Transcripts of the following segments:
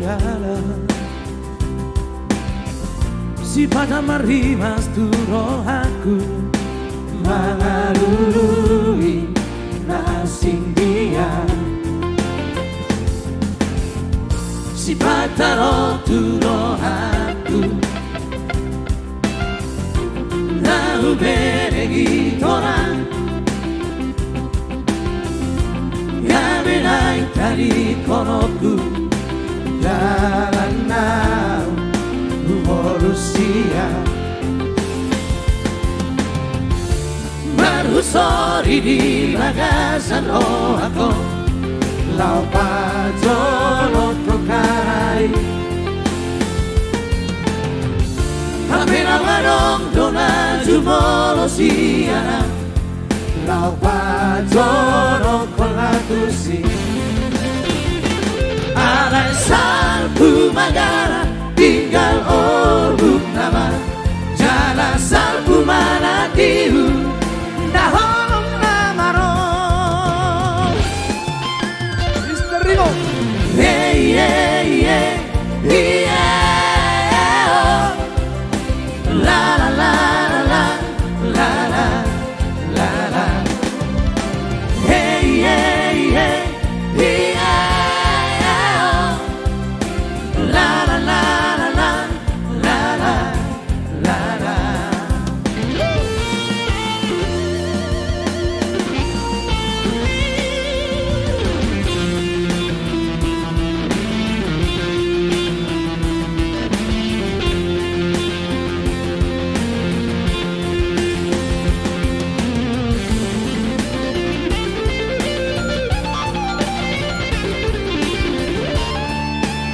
segala. Si pada marimas tu rohaku mengalului nasing dia. Si pada roh tu rohaku na uberegi torang Yamenai tari konoku jalan nau manusia Marusori di bagasan rohako Lau pajono tokai Hamena warong dona jumolo siana Lau pajono kolatusi Alai salpu magara tinggal orbuk nama Jala salpu mana tiu dahong namaro Mr. Rino Hey yeah yeah yeah oh. La la la la la la la la Hey yeah yeah yeah oh. La la la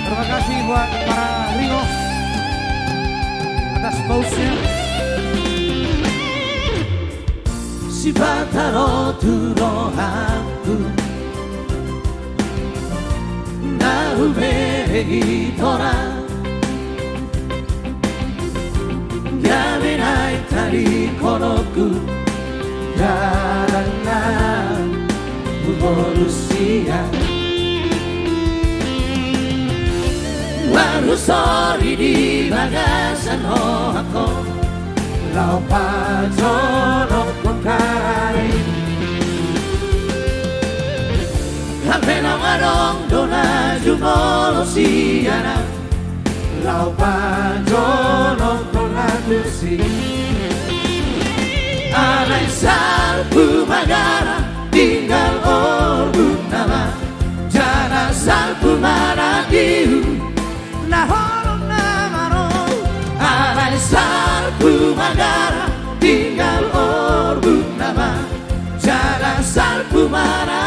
Terima kasih buat para Ringo atas pausnya. Si bataro tu rohaku na uberegi torang Yamenai tari konoku jalan nau manusia Marusori di bagasan rohako Lau pajono tokai Hamena warong dona jumolo siana Lau pajono kolatusi Alai salpu magara tinggal orbuk nama Jana salpu mana tiu Nahorong namaro Alai salpu magara tinggal orbuk nama Jana salpu mana